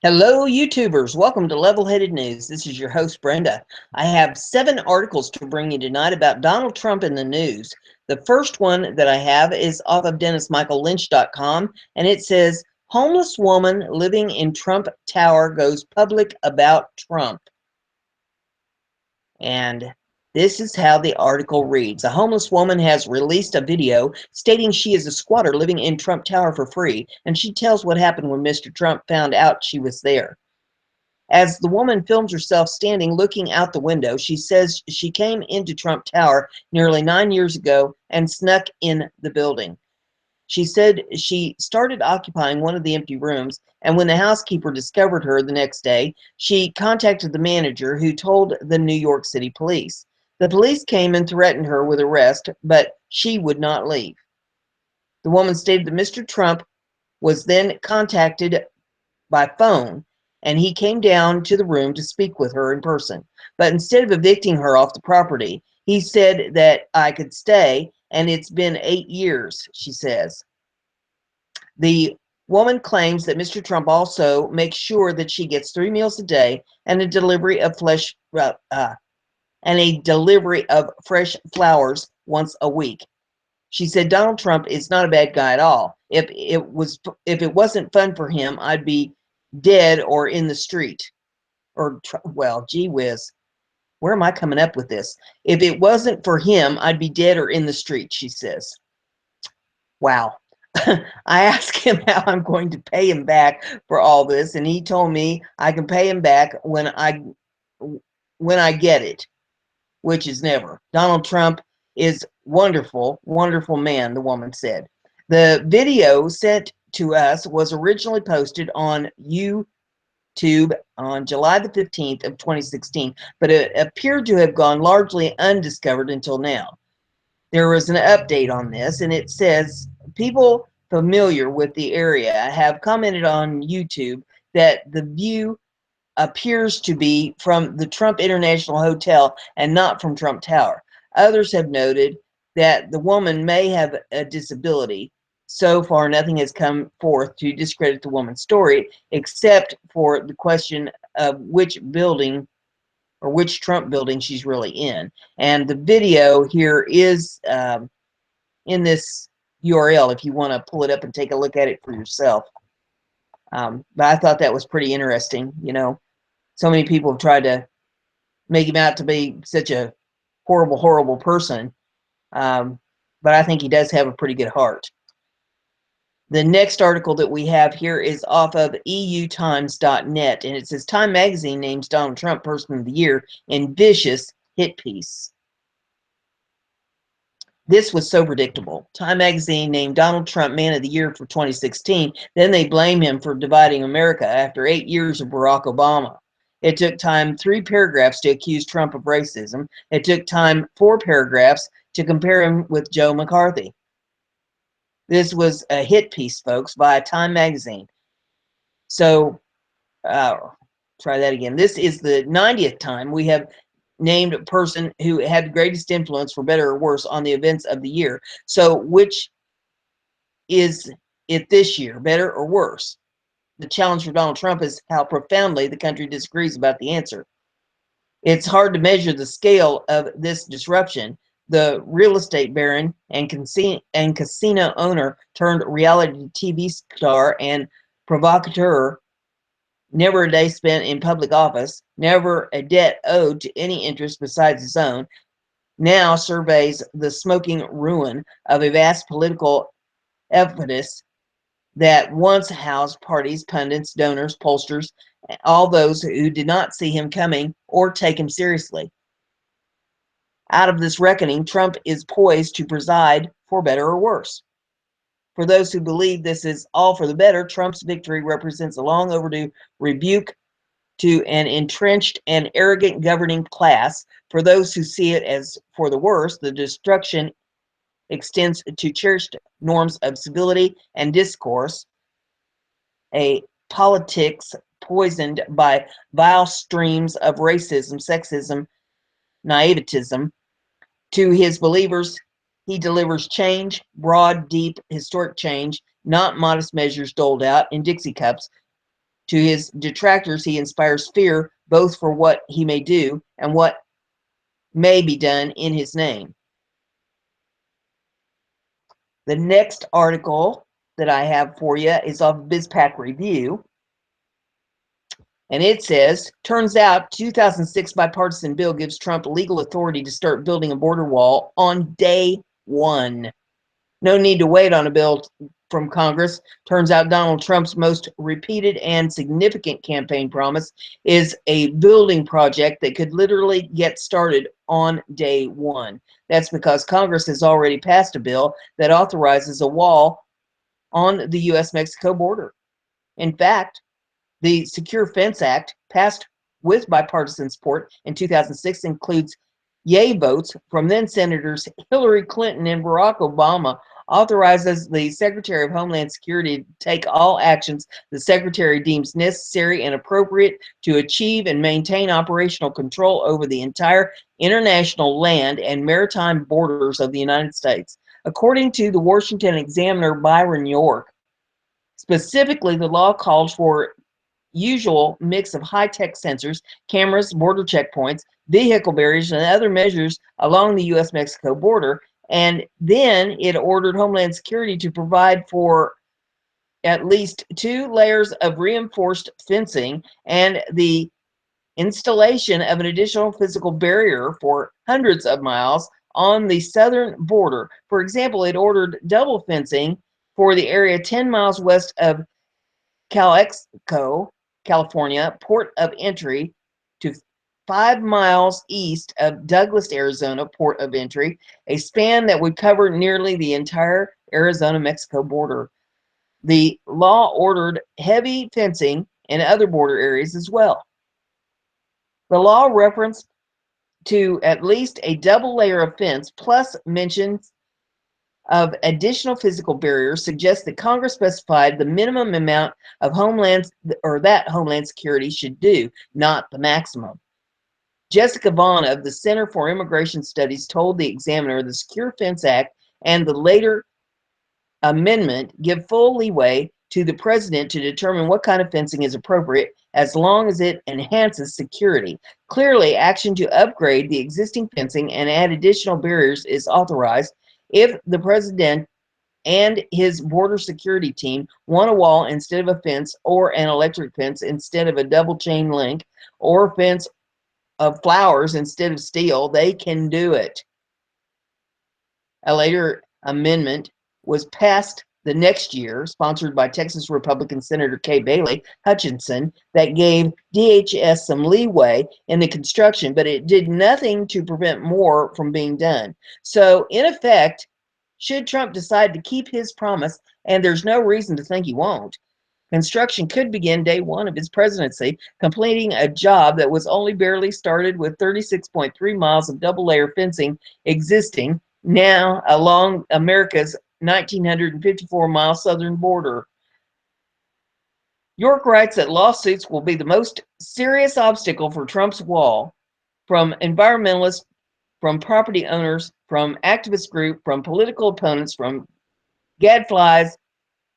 Hello, YouTubers. Welcome to Level-Headed News. This is your host, Brenda. I have 7 articles to bring you tonight about Donald Trump in the news. The first one that I have is off of DennisMichaelLynch.com, and it says, Homeless woman living in Trump Tower goes public about Trump. And this is how the article reads. A homeless woman has released a video stating she is a squatter living in Trump Tower for free, and she tells what happened when Mr. Trump found out she was there. As the woman films herself standing looking out the window, she says she came into Trump Tower nearly 9 years ago and snuck in the building. She said she started occupying one of the empty rooms, and when the housekeeper discovered her the next day, she contacted the manager, who told the New York City police. The police came and threatened her with arrest, but she would not leave. The woman stated that Mr. Trump was then contacted by phone, and he came down to the room to speak with her in person. But instead of evicting her off the property, he said that I could stay, and it's been 8 years, she says. The woman claims that Mr. Trump also makes sure that she gets 3 meals a day and a delivery of fresh flowers once a week. She said Donald Trump is not a bad guy at all. If it wasn't fun for him, I'd be dead or in the street. Or, well, gee whiz, where am I coming up with this? If it wasn't for him, I'd be dead or in the street, she says. Wow. I asked him how I'm going to pay him back for all this, and he told me I can pay him back when I get it, which is never. Donald Trump is wonderful, wonderful man, the woman said. The video sent to us was originally posted on YouTube on July the 15th of 2016, but it appeared to have gone largely undiscovered until now. There was an update on this, and it says people familiar with the area have commented on YouTube that the view appears to be from the Trump International Hotel and not from Trump Tower. Others have noted that the woman may have a disability. So far, nothing has come forth to discredit the woman's story, except for the question of which building or which Trump building she's really in. And the video here is in this URL if you want to pull it up and take a look at it for yourself. But I thought that was pretty interesting. You know, so many people have tried to make him out to be such a horrible, horrible person. But I think he does have a pretty good heart. The next article that we have here is off of EUTimes.net, and it says Time Magazine names Donald Trump Person of the Year in vicious hit piece. This was so predictable. Time Magazine named Donald Trump Man of the Year for 2016. Then they blame him for dividing America after 8 years of Barack Obama. It took Time 3 paragraphs to accuse Trump of racism. It took Time 4 paragraphs to compare him with Joe McCarthy. This was a hit piece, folks, by Time Magazine. So, try that again. This is the 90th time we have named a person who had the greatest influence, for better or worse, on the events of the year. So, which is it this year, better or worse? The challenge for Donald Trump is how profoundly the country disagrees about the answer. It's hard to measure the scale of this disruption. The real estate baron and casino owner turned reality TV star and provocateur, never a day spent in public office, never a debt owed to any interest besides his own, now surveys the smoking ruin of a vast political edifice that once housed parties, pundits, donors, pollsters, all those who did not see him coming or take him seriously. Out of this reckoning, Trump is poised to preside for better or worse. For those who believe this is all for the better, Trump's victory represents a long overdue rebuke to an entrenched and arrogant governing class. For those who see it as for the worse, the destruction extends to cherished norms of civility and discourse, a politics poisoned by vile streams of racism, sexism, naivetism. To his believers, he delivers change, broad, deep, historic change, not modest measures doled out in Dixie cups, To his detractors, he inspires fear both for what he may do and what may be done in his name. The next article that I have for you is off BizPac Review. And it says, turns out 2006 bipartisan bill gives Trump legal authority to start building a border wall on day one. No need to wait on a bill from Congress. Turns out Donald Trump's most repeated and significant campaign promise is a building project that could literally get started on day one. That's because Congress has already passed a bill that authorizes a wall on the U.S.-Mexico border. In fact, the Secure Fence Act, passed with bipartisan support in 2006, includes yay votes from then Senators Hillary Clinton and Barack Obama, authorizes the Secretary of Homeland Security to take all actions the Secretary deems necessary and appropriate to achieve and maintain operational control over the entire international land and maritime borders of the United States. According to the Washington Examiner, Byron York, specifically, the law calls for usual mix of high-tech sensors, cameras, border checkpoints, vehicle barriers, and other measures along the U.S.-Mexico border. And then it ordered Homeland Security to provide for at least 2 layers of reinforced fencing and the installation of an additional physical barrier for hundreds of miles on the southern border. For example, it ordered double fencing for the area 10 miles west of Calexico, California, port of entry, to 5 miles east of Douglas, Arizona, port of entry, a span that would cover nearly the entire Arizona-Mexico border. The law ordered heavy fencing in other border areas as well. The law referenced to at least a double layer of fence plus mentions of additional physical barriers suggests that Congress specified the minimum amount of Homeland Security should do, not the maximum. Jessica Vaughn of the Center for Immigration Studies told the Examiner the Secure Fence Act and the later amendment give full leeway to the president to determine what kind of fencing is appropriate as long as it enhances security. Clearly, action to upgrade the existing fencing and add additional barriers is authorized if the president and his border security team want a wall instead of a fence, or an electric fence instead of a double chain link, or a fence of flowers instead of steel. They can do it. A later amendment was passed the next year, sponsored by Texas Republican Senator Kay Bailey Hutchinson, that gave DHS some leeway in the construction, but it did nothing to prevent more from being done. So, in effect, should Trump decide to keep his promise, and there's no reason to think he won't, construction could begin day one of his presidency, completing a job that was only barely started, with 36.3 miles of double-layer fencing existing now along America's 1,954-mile southern border. York writes that lawsuits will be the most serious obstacle for Trump's wall, from environmentalists, from property owners, from activist groups, from political opponents, from gadflies,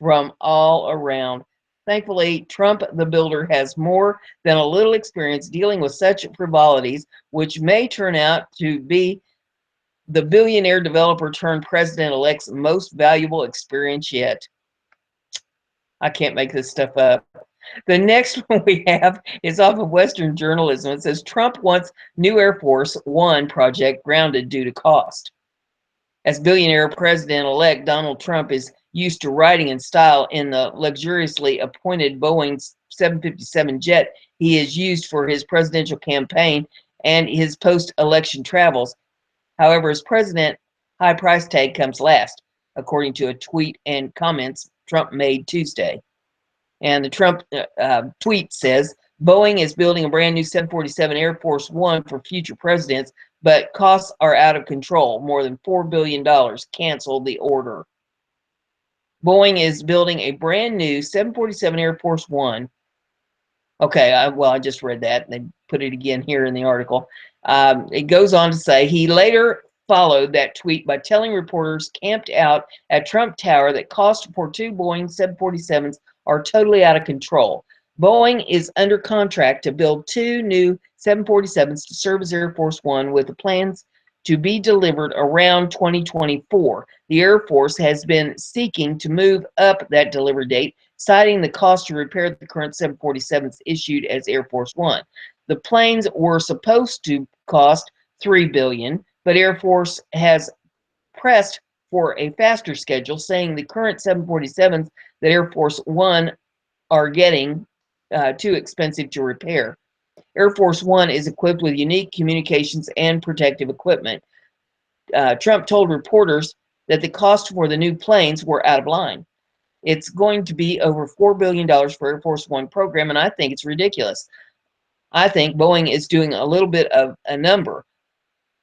from all around. Thankfully, Trump the builder has more than a little experience dealing with such frivolities, which may turn out to be the billionaire developer turned president-elect's most valuable experience yet. I can't make this stuff up. The next one we have is off of Western Journalism. It says Trump wants new Air Force One project grounded due to cost. As billionaire president-elect, Donald Trump is used to riding in style in the luxuriously appointed Boeing 757 jet he has used for his presidential campaign and his post-election travels. However, as president, high price tag comes last, according to a tweet and comments Trump made Tuesday. And the Trump tweet says, Boeing is building a brand new 747 Air Force One for future presidents, but costs are out of control. More than $4 billion. Canceled the order. Boeing is building a brand new 747 Air Force One. Okay, I just read that, and they put it again here in the article. It goes on to say he later followed that tweet by telling reporters camped out at Trump Tower that costs for 2 Boeing 747s are totally out of control. Boeing is under contract to build 2 new 747s to serve as Air Force One, with the plans to be delivered around 2024. The Air Force has been seeking to move up that delivery date, citing the cost to repair the current 747s issued as Air Force One. The planes were supposed to cost $3 billion, but Air Force has pressed for a faster schedule, saying the current 747s that Air Force One are getting too expensive to repair. Air Force One is equipped with unique communications and protective equipment. Trump told reporters that the cost for the new planes were out of line. It's going to be over $4 billion for Air Force One program, and I think it's ridiculous. I think Boeing is doing a little bit of a number.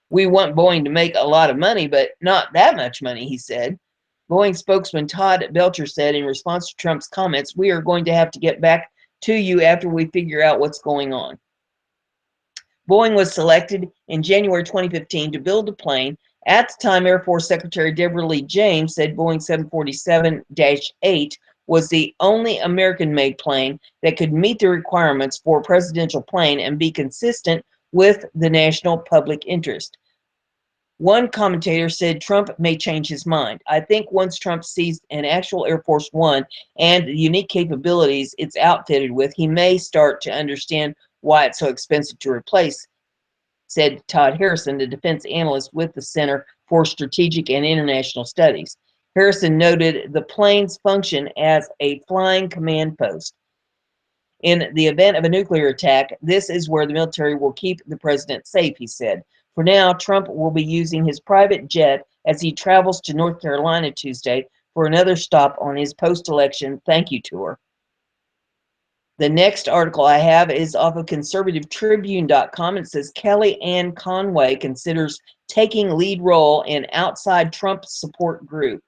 We want Boeing to make a lot of money, but not that much money, he said. Boeing spokesman Todd Belcher said in response to Trump's comments, "We are going to have to get back to you after we figure out what's going on." Boeing was selected in January 2015 to build the plane. At the time, Air Force Secretary Deborah Lee James said Boeing 747-8 was the only American-made plane that could meet the requirements for a presidential plane and be consistent with the national public interest. One commentator said Trump may change his mind. "I think once Trump sees an actual Air Force One and the unique capabilities it's outfitted with, he may start to understand why it's so expensive to replace," said Todd Harrison, the defense analyst with the Center for Strategic and International Studies. Harrison noted the plane's function as a flying command post. "In the event of a nuclear attack, this is where the military will keep the president safe," he said. For now, Trump will be using his private jet as he travels to North Carolina Tuesday for another stop on his post-election thank you tour. The next article I have is off of conservativetribune.com. It says Kellyanne Conway considers taking lead role in outside Trump support group.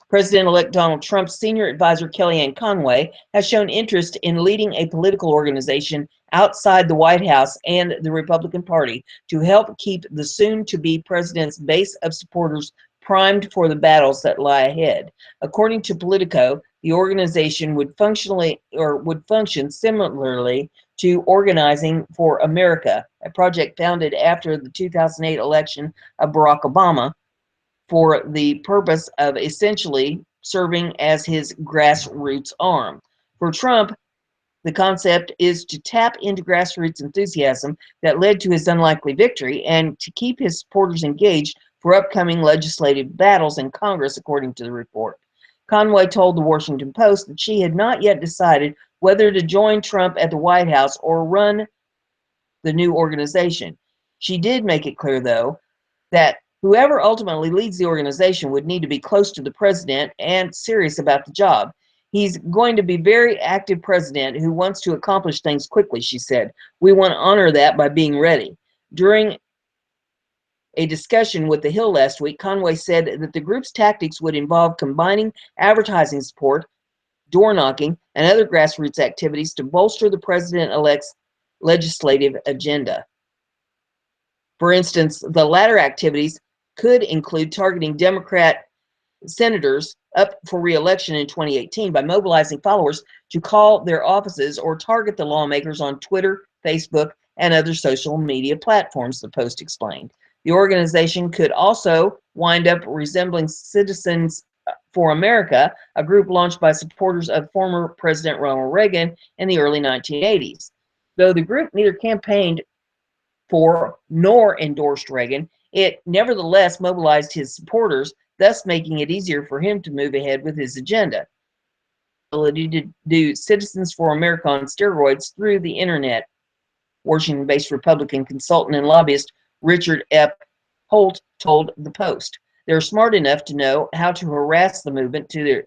President-elect Donald Trump's senior advisor Kellyanne Conway has shown interest in leading a political organization outside the White House and the Republican Party to help keep the soon-to-be president's base of supporters primed for the battles that lie ahead. According to Politico, the organization would function similarly to Organizing for America, a project founded after the 2008 election of Barack Obama, for the purpose of essentially serving as his grassroots arm. For Trump, the concept is to tap into grassroots enthusiasm that led to his unlikely victory and to keep his supporters engaged for upcoming legislative battles in Congress, according to the report. Conway told the Washington Post that she had not yet decided whether to join Trump at the White House or run the new organization. She did make it clear, though, that whoever ultimately leads the organization would need to be close to the president and serious about the job. "He's going to be very active president who wants to accomplish things quickly," she said. "We want to honor that by being ready." During a discussion with The Hill last week, Conway said that the group's tactics would involve combining advertising support, door knocking, and other grassroots activities to bolster the president-elect's legislative agenda. For instance, the latter activities could include targeting Democrat senators up for re-election in 2018 by mobilizing followers to call their offices or target the lawmakers on Twitter, Facebook, and other social media platforms, the Post explained. The organization could also wind up resembling Citizens for America, a group launched by supporters of former President Ronald Reagan in the early 1980s. Though the group neither campaigned for nor endorsed Reagan, it nevertheless mobilized his supporters, thus making it easier for him to move ahead with his agenda. The ability to do Citizens for America on steroids through the internet, Washington-based Republican consultant and lobbyist Richard F. Holt told the Post. They're smart enough to know how to harass the movement to their,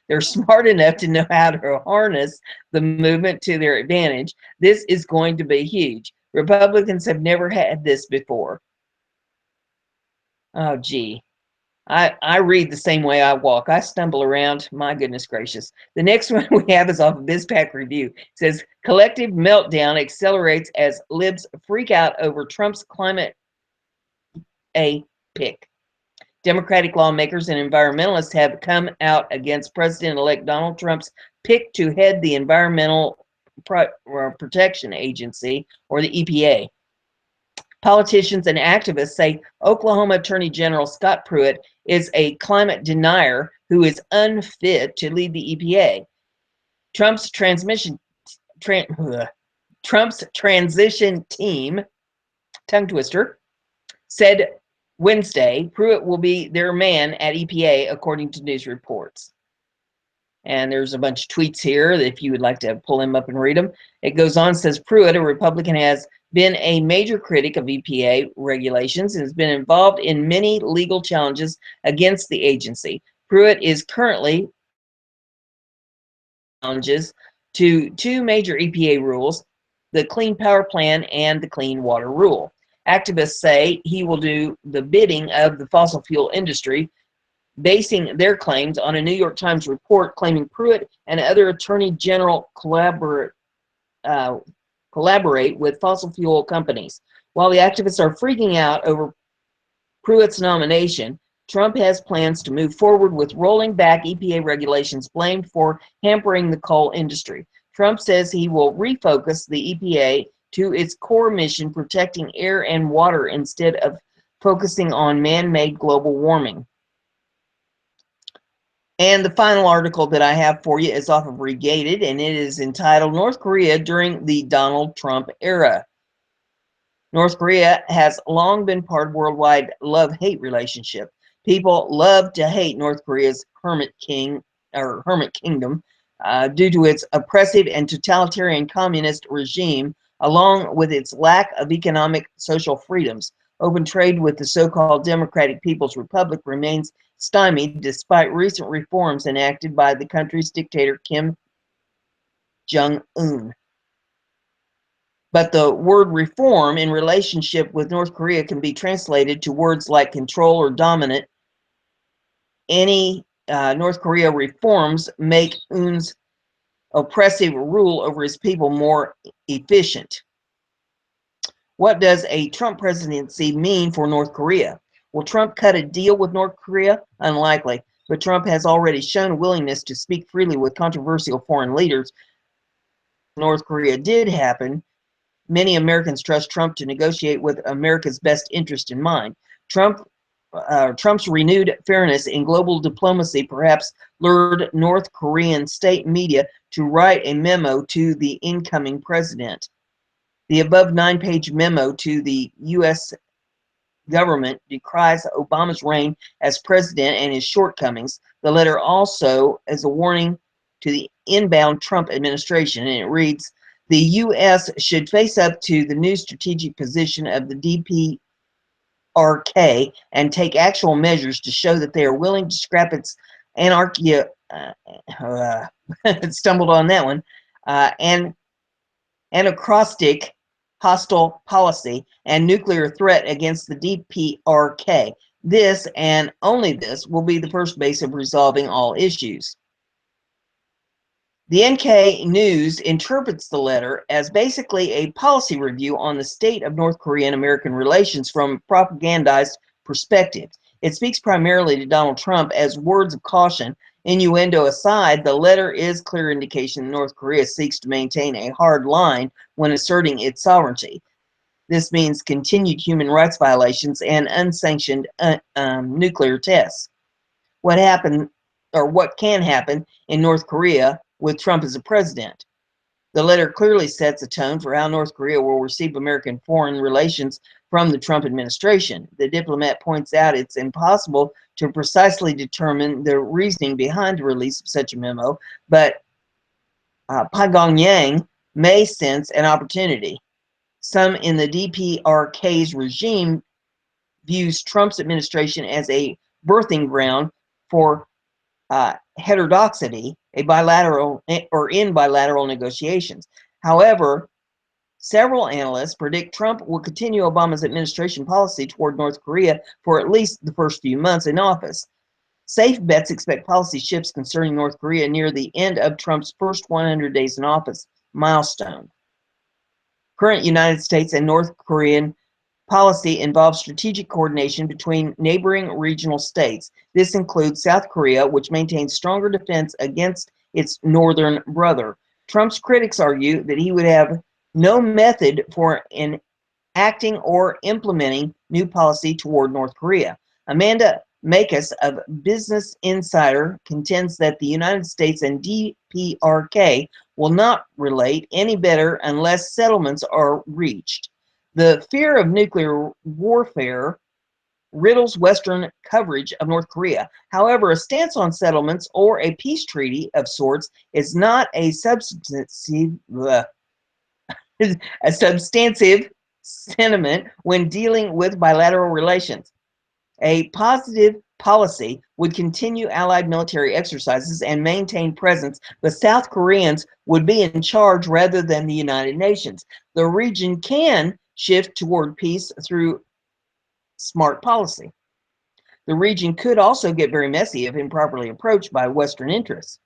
They're smart enough to know how to harness the movement to their advantage. This is going to be huge. Republicans have never had this before. Oh, gee. I read the same way I walk. I stumble around. My goodness gracious. The next one we have is off of BizPac Review. It says, collective meltdown accelerates as libs freak out over Trump's climate a pick. Democratic lawmakers and environmentalists have come out against President-elect Donald Trump's pick to head the Environmental Protection Agency, or the EPA. Politicians and activists say Oklahoma Attorney General Scott Pruitt is a climate denier who is unfit to lead the EPA. Trump's transition team, tongue twister, said Wednesday Pruitt will be their man at EPA, according to news reports. And there's a bunch of tweets here if you would like to pull them up and read them. It goes on, says Pruitt, a Republican, has been a major critic of EPA regulations and has been involved in many legal challenges against the agency. Pruitt is currently challenges to two major EPA rules, the Clean Power Plan and the Clean Water Rule. Activists say he will do the bidding of the fossil fuel industry, basing their claims on a New York Times report claiming Pruitt and other attorney general collaborate with fossil fuel companies. While the activists are freaking out over Pruitt's nomination, Trump has plans to move forward with rolling back EPA regulations blamed for hampering the coal industry. Trump says he will refocus the EPA to its core mission, protecting air and water, instead of focusing on man-made global warming. And the final article that I have for you is off of Regated, and it is entitled North Korea During the Donald Trump Era. North Korea has long been part of worldwide love-hate relationship. People love to hate North Korea's hermit kingdom due to its oppressive and totalitarian communist regime, along with its lack of economic social freedoms. Open trade with the so-called Democratic People's Republic remains stymied despite recent reforms enacted by the country's dictator Kim Jong-un. But the word reform in relationship with North Korea can be translated to words like control or dominant. Any North Korea reforms make Un's oppressive rule over his people more efficient. What does a Trump presidency mean for North Korea? Will Trump cut a deal with North Korea? Unlikely, but Trump has already shown a willingness to speak freely with controversial foreign leaders. North Korea did happen. Many Americans trust Trump to negotiate with America's best interest in mind. Trump's renewed fairness in global diplomacy perhaps lured North Korean state media to write a memo to the incoming president. The above 9-page memo to the U.S. government decries Obama's reign as president and his shortcomings. The letter also is a warning to the inbound Trump administration, and it reads, the U.S. should face up to the new strategic position of the DPRK and take actual measures to show that they are willing to scrap its stumbled on that one, and anachronistic hostile policy and nuclear threat against the DPRK. This, and only this, will be the first base of resolving all issues. The NK News interprets the letter as basically a policy review on the state of North Korean-American relations from a propagandized perspective. It speaks primarily to Donald Trump as words of caution. Innuendo aside, the letter is clear indication that North Korea seeks to maintain a hard line when asserting its sovereignty. This means continued human rights violations and unsanctioned nuclear tests. What happened, or what can happen, in North Korea with Trump as a president? The letter clearly sets a tone for how North Korea will receive American foreign relations from the Trump administration. The diplomat points out it's impossible to precisely determine the reasoning behind the release of such a memo, but Pyongyang may sense an opportunity. Some in the DPRK's regime views Trump's administration as a birthing ground for heterodoxy, in bilateral negotiations. However, several analysts predict Trump will continue Obama's administration policy toward North Korea for at least the first few months in office. Safe bets expect policy shifts concerning North Korea near the end of Trump's first 100 days in office milestone. Current United States and North Korean policy involves strategic coordination between neighboring regional states. This includes South Korea, which maintains stronger defense against its northern brother. Trump's critics argue that he would have no method for enacting or implementing new policy toward North Korea. Amanda Makis of Business Insider contends that the United States and DPRK will not relate any better unless settlements are reached. The fear of nuclear warfare riddles Western coverage of North Korea. However, a stance on settlements or a peace treaty of sorts is not a substantive sentiment when dealing with bilateral relations. A positive policy would continue Allied military exercises and maintain presence, but South Koreans would be in charge rather than the United Nations. The region can shift toward peace through smart policy. The region could also get very messy if improperly approached by Western interests.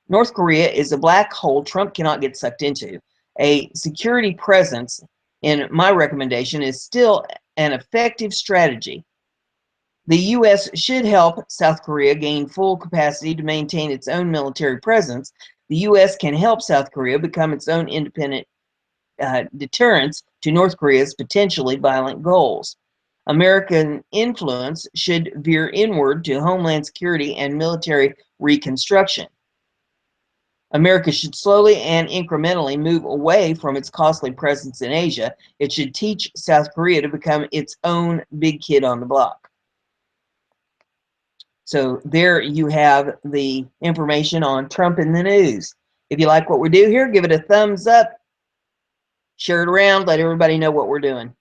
North Korea is a black hole Trump cannot get sucked into. A security presence, in my recommendation, is still an effective strategy. The U.S. should help South Korea gain full capacity to maintain its own military presence. The U.S. can help South Korea become its own independent deterrence to North Korea's potentially violent goals. American influence should veer inward to homeland security and military reconstruction. America should slowly and incrementally move away from its costly presence in Asia. It should teach South Korea to become its own big kid on the block. So there you have the information on Trump in the news. If you like what we do here, give it a thumbs up, share it around, let everybody know what we're doing.